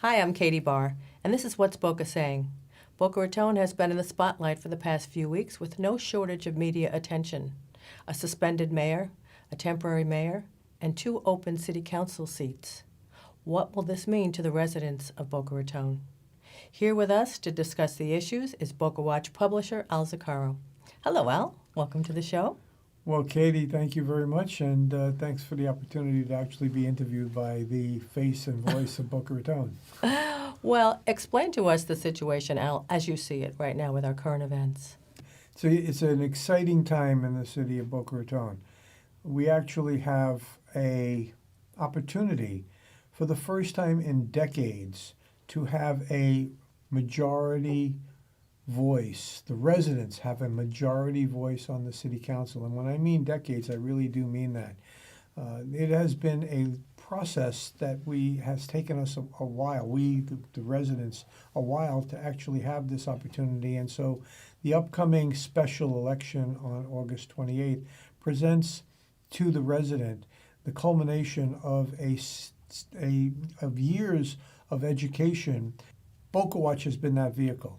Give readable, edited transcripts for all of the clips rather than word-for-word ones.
Hi, I'm Katie Barr, and this is What's Boca Saying. Boca Raton has been in the spotlight for the past few weeks with no shortage of media attention. A suspended mayor, a temporary mayor, and 2 open city council seats. What will this mean to the residents of Boca Raton? Here with us to discuss the issues is Boca Watch publisher Al Zucaro. Hello, Al. Welcome to the show. Well, Katie, thank you very much, and thanks for the opportunity to actually be interviewed by the face and voice of Boca Raton. Well, explain to us the situation, Al, as you see it right now with our current events. So it's an exciting time in the city of Boca Raton. We actually have a opportunity for the first time in decades to have a majority voice. The residents have a majority voice on the city council. And when I mean decades, I really do mean that. It has been a process that has taken us a while, the residents, a while to actually have this opportunity. And so the upcoming special election on August 28th presents to the resident the culmination of of years of education. Boca Watch has been that vehicle.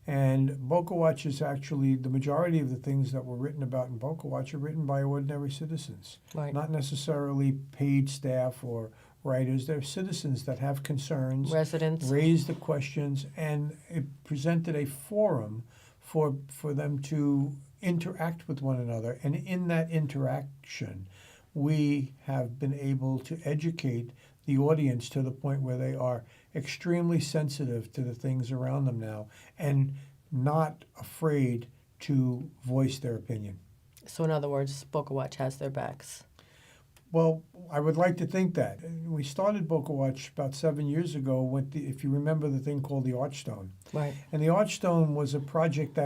And Boca Watch is actually, the majority of the things that were written about in Boca Watch are written by ordinary citizens, Right. not necessarily paid staff or writers. They're citizens that have concerns, Residents. raise the questions, and it presented a forum for them to interact with one another. And in that interaction, we have been able to educate the audience to the point where they are extremely sensitive to the things around them now and not afraid to voice their opinion. So in other words, Boca Watch has their backs. Well, I would like to think that. We started Boca Watch about 7 years ago with if you remember the thing called the Archstone. Right. And the Archstone was a project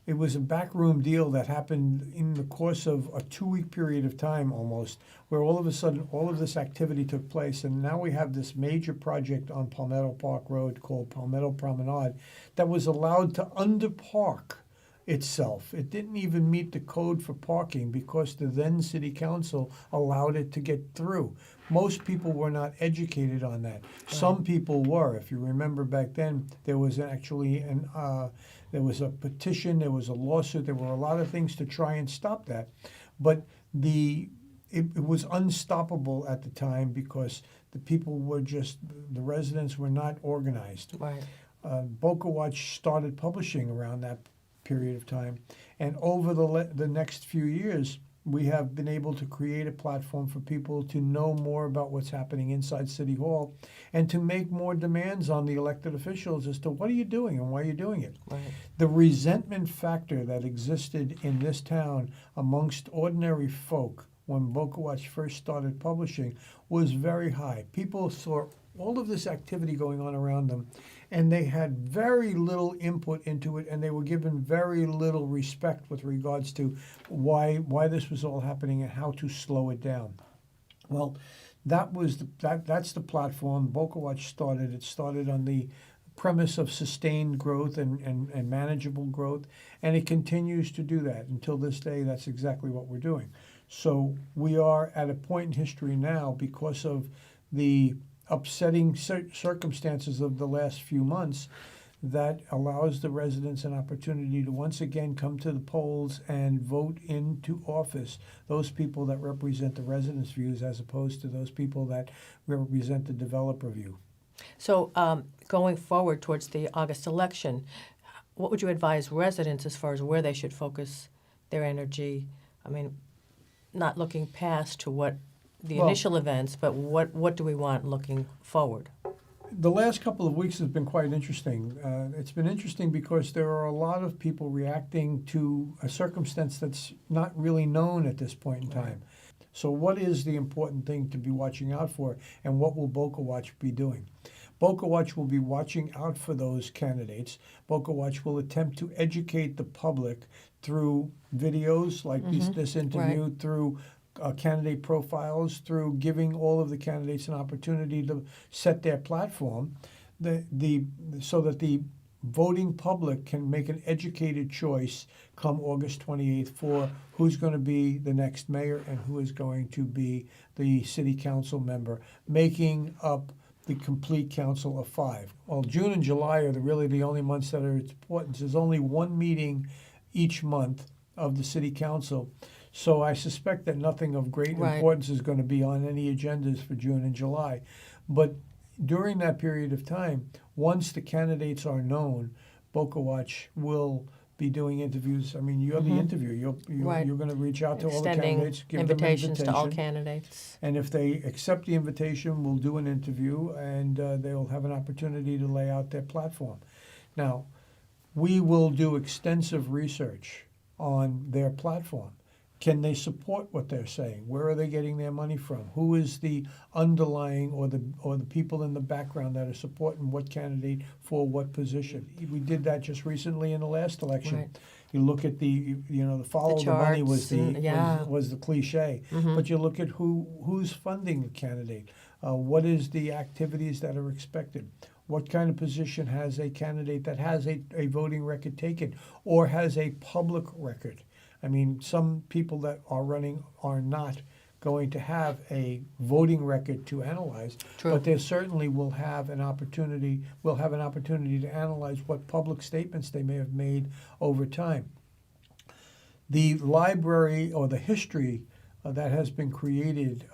it was a backroom deal that happened in the course of a 2-week period of time almost, where all of a sudden all of this activity took place. And now we have this major project on Palmetto Park Road called Palmetto Promenade that was allowed to underpark itself. It didn't even meet the code for parking because the then city council allowed it to get through. Most people were not educated on that. Some people were. If you remember back then, there was actually there was a petition, there was a lawsuit, there were a lot of things to try and stop that. But it was unstoppable at the time because the people were the residents were not organized. Right. Boca Watch started publishing around that period of time. And over the next few years, we have been able to create a platform for people to know more about what's happening inside City Hall and to make more demands on the elected officials as to what are you doing and why are you doing it. Right. The resentment factor that existed in this town amongst ordinary folk when Boca Watch first started publishing was very high. People saw all of this activity going on around them, and they had very little input into it, and they were given very little respect with regards to why this was all happening and how to slow it down. Well, that's the platform Boca Watch started. It started on the premise of sustained growth and manageable growth, and it continues to do that. Until this day, that's exactly what we're doing. So we are at a point in history now because of the upsetting circumstances of the last few months that allows the residents an opportunity to once again come to the polls and vote into office those people that represent the residents' views as opposed to those people that represent the developer view. So going forward towards the August election, what would you advise residents as far as where they should focus their energy? I mean, not looking past to what the initial events, but what do we want looking forward? The last couple of weeks has been quite interesting. It's been interesting because there are a lot of people reacting to a circumstance that's not really known at this point in time. So what is the important thing to be watching out for, and what will Boca Watch be doing? Boca Watch will be watching out for those candidates. Boca Watch will attempt to educate the public through videos like this interview, Right. through candidate profiles, through giving all of the candidates an opportunity to set their platform, so that the voting public can make an educated choice come August 28th for who's going to be the next mayor and who is going to be the city council member, making up the complete council of 5. Well, June and July are really the only months that are important. There's only one meeting each month of the city council. So I suspect that nothing of great Right. importance is going to be on any agendas for June and July. But during that period of time, once the candidates are known, Boca Watch will be doing interviews. I mean, you're the interviewer. Right. You're going to reach out to all the Extending candidates, give invitations them an to all invitation. candidates. And if they accept the invitation, we'll do an interview, and they'll have an opportunity to lay out their platform. Now, we will do extensive research on their platform. Can they support what they're saying? Where are they getting their money from? Who is the underlying or the people in the background that are supporting what candidate for what position? We did that just recently in the last election. Right. You look at the follow the money was charts and- yeah. was the cliche, but you look at who's funding the candidate. What is the activities that are expected? What kind of position has a candidate that has a voting record taken or has a public record? I mean, some people that are running are not going to have a voting record to analyze, True. but they certainly will have an opportunity. Will have an opportunity to analyze what public statements they may have made over time. The library or the history that has been created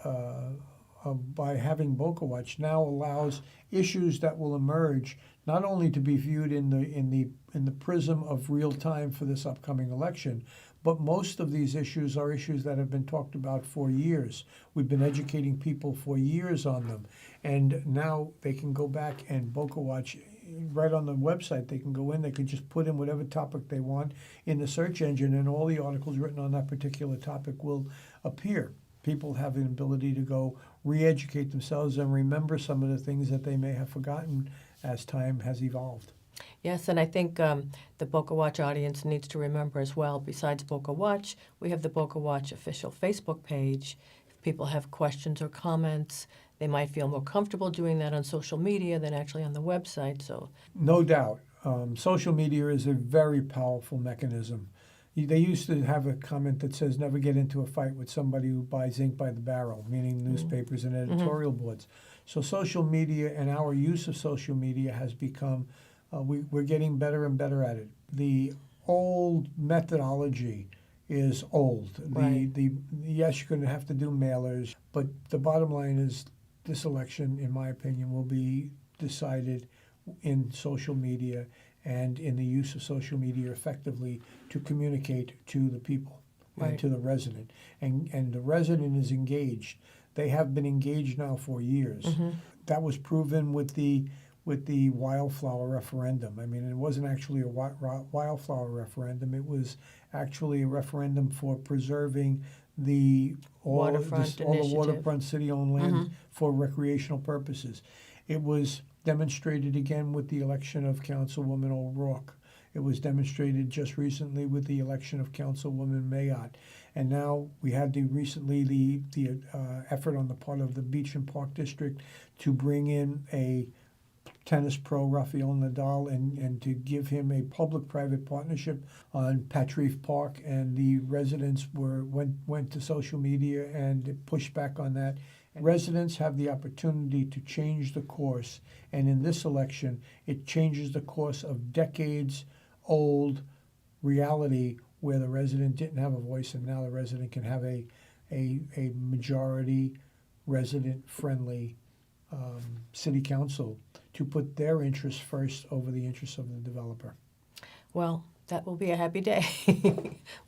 by having Boca Watch now allows issues that will emerge not only to be viewed in the prism of real time for this upcoming election, but most of these issues are issues that have been talked about for years. We've been educating people for years on them, and now they can go back and Boca Watch. Right on the website, they can go in, they can just put in whatever topic they want in the search engine, and all the articles written on that particular topic will appear. People have an ability to go re-educate themselves and remember some of the things that they may have forgotten as time has evolved. Yes, and I think the Boca Watch audience needs to remember as well, besides Boca Watch, we have the Boca Watch official Facebook page. If people have questions or comments, they might feel more comfortable doing that on social media than actually on the website. So, No doubt. Social media is a very powerful mechanism. They used to have a comment that says never get into a fight with somebody who buys ink by the barrel, meaning newspapers and editorial boards. So social media and our use of social media has become, we're getting better and better at it. The old methodology is old. Right. Yes, you're going to have to do mailers, but the bottom line is this election, in my opinion, will be decided in social media and in the use of social media effectively to communicate to the people and Right. to the resident. And the resident is engaged. They have been engaged now for years. That was proven with the wildflower referendum. I mean, it wasn't actually a wildflower referendum. It was actually a referendum for preserving all the Initiative. waterfront city-owned land for recreational purposes. It was demonstrated again with the election of Councilwoman O'Rourke. It was demonstrated just recently with the election of Councilwoman Mayotte. And now we had recently the effort on the part of the Beach and Park District to bring in a tennis pro, Rafael Nadal, and to give him a public-private partnership on Patrice Park. And the residents went to social media and pushed back on that. Residents have the opportunity to change the course, and in this election, it changes the course of decades-old reality where the resident didn't have a voice, and now the resident can have a majority resident-friendly city council to put their interests first over the interests of the developer. well, that will be a happy day.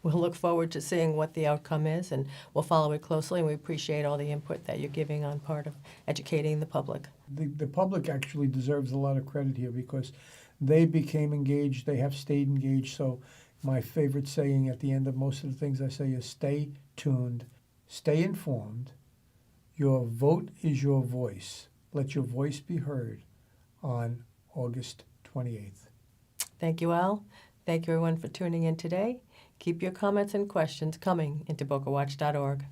We'll look forward to seeing what the outcome is, and we'll follow it closely, and we appreciate all the input that you're giving on part of educating the public. The public actually deserves a lot of credit here because they became engaged, they have stayed engaged. So my favorite saying at the end of most of the things I say is stay tuned, stay informed. Your vote is your voice. Let your voice be heard on August 28th. Thank you, Al. Thank you, everyone, for tuning in today. Keep your comments and questions coming into bocawatch.org.